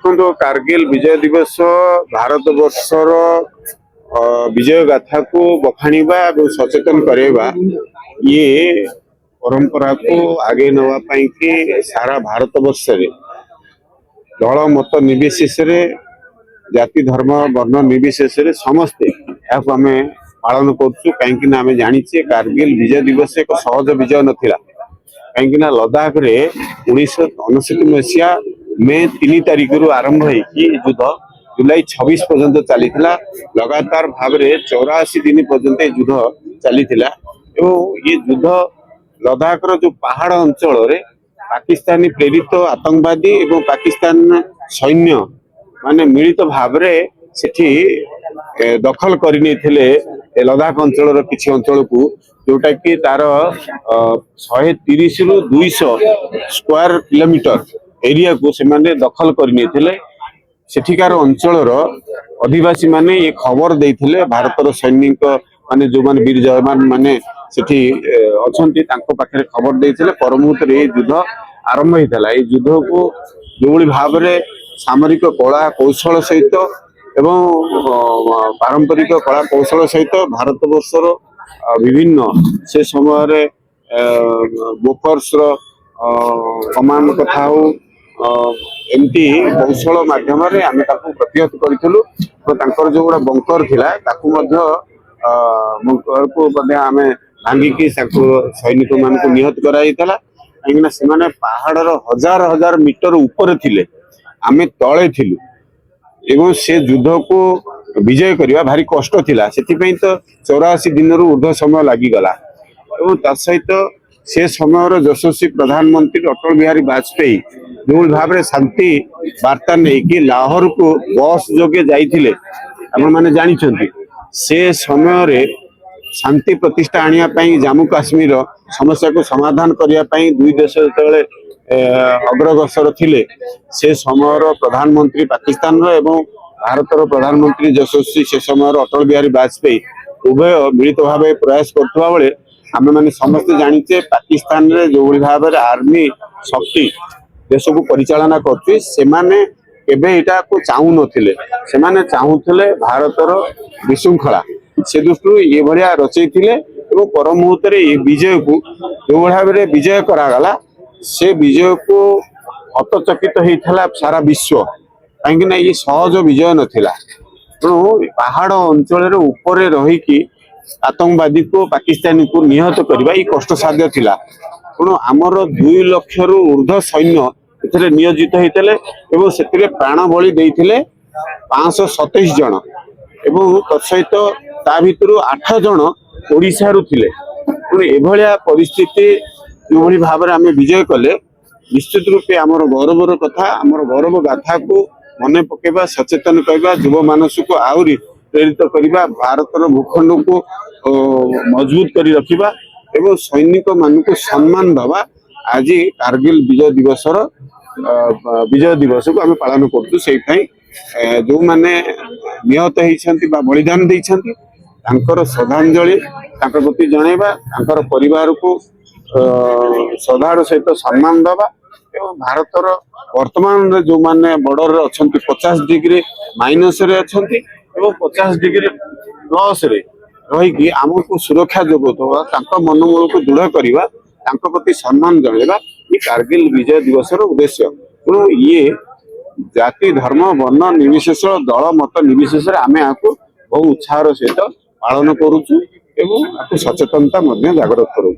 देखो कारगिल विजय दिवस भारत वर्षर विजय गाथा को बखाणीबा और सचेतन करेबा ये परंपरा को आगे नवापाई कि सारा भारत वर्ष दल मत निर्विशेष जाति धर्म वर्ण निर्विशेष समस्ते आम पालन करुँ कहीं आम जाचे कारगिल विजय दिवस एक सहज विजय नाला कहीं लद्दाख रे 1969 मसीहा मे 3 तारिख रु आरंभ होगी युद्ध जुलाई 26 पर्यंत चली लगातार भाव में 84 दिन पर्यंत युद्ध चली ये युद्ध लद्दाख जो पहाड़ अंचल रे पाकिस्तानी प्रेरित आतंकवादी एवं पाकिस्तान सैन्य माने मिलित भाव में सेठी दखल करने लद्दाख अंचल किसी अंचल को जोटा कि तार 130 रु 200 स्क्वायर किलोमीटर एरिया को से दखल करने सेठिकार अंचल अधिवासी माने ये खबर देते भारतर सैनिक माने जो माने वीर जवान माने सेठी अछंती तांको पाखरे खबर देते पर मुहूर्त ये युद्ध आरंभ होता है। युद्ध को जो भाव में सामरिक कला कौशल सहित एवं पारंपरिक कला कौशल सहित भारत वर्षर विभिन्न से समय बोफर्स कमांड कथा हो एमती कौशल माध्यम आम प्रतिहत करूँ तो जो गोटा बंकर थिला ताकू बंकर को आम भांगिकी सैनिक मान निहत कराइला कहीं से पहाड़र हजार हजार मीटर ऊपर थिले आम तले थिलु एवं से युद्ध को विजय करने भारी कष्ट थिला से तो 84 दिन ऊर्ध्व समय लगिगला और ता सहित से समय यशस्वी प्रधानमंत्री अटल बिहारी वाजपेयी जो भाव में शांति वार्ता नहीं कि लाहौर को बस जोगे जाइए आपण माने जानी से समय शांति प्रतिष्ठा आने जम्मू काश्मीर समस्या को समाधान करने दुई देश जो अग्रगसर थिले से समय प्रधानमंत्री पाकिस्तान एवं भारतर प्रधानमंत्री यशस्वी से समय अटल बिहारी वाजपेयी उभय मिलित भाव प्रयास करुवा बेले आम मैंने समस्ते जाचे पाकिस्तान रे जो भाव में आर्मी शक्ति देश को परिचालना को चाहू नथिले सेमाने चाहूले भारतर विशृंखला से दृष्टि ये भाया रचई पर मुहूर्त ये विजय को जो भाव में विजय करागला से विजय को हतचकित होता सारा विश्व कहीं ये सहज विजय नाला तेणु पहाड़ अंचल ऊपर रहीकि आतंकवादी को पाकिस्तानी को निहत करवा ये कष्टसाध्य थिला तेणु आमर 2 लाख रु ऊर्ध्व सैन्य एथिरे नियोजित होते से प्राण बलि देते 527 जन एवं तत्सहित ता भितर 8 जन ओडिशा रु थिले तेणु एभलिया परिस्थिति जो भाव में आम विजय कले निश्चित रूपे आमर गौरवर कथा आमर गौरव गाथा को मन पकेबा सचेतन करवा युव मानस को आहरी प्रेरित करवा भारतर भूखंड को मजबूत कर रखा एवं सैनिक मान को सम्मान दवा आज कारगिल विजय दिवस को आम पालन करूँ से जो मैंने निहत होती बलिदान देती श्रद्धांजलि प्रति जनइबा परिवार को श्रद्धार सहित सम्मान दवा एवं भारतर वर्तमान जो माने बॉर्डर अच्छा 50 डिग्री माइनस रे अच्छा 50 डिग्री प्लस रे रही आमको सुरक्षा जोगवा मनोबल को दृढ़ करवा प्रति सम्मान जनइबा ये कारगिल विजय दिवस उद्देश्य तेणु ये जाति धर्म वर्ण निर्विशेष दल मत निर्विशेष आम आपको बहु उत्साह सहित पालन करुचु एवं सचेतनता जागृत करूँ।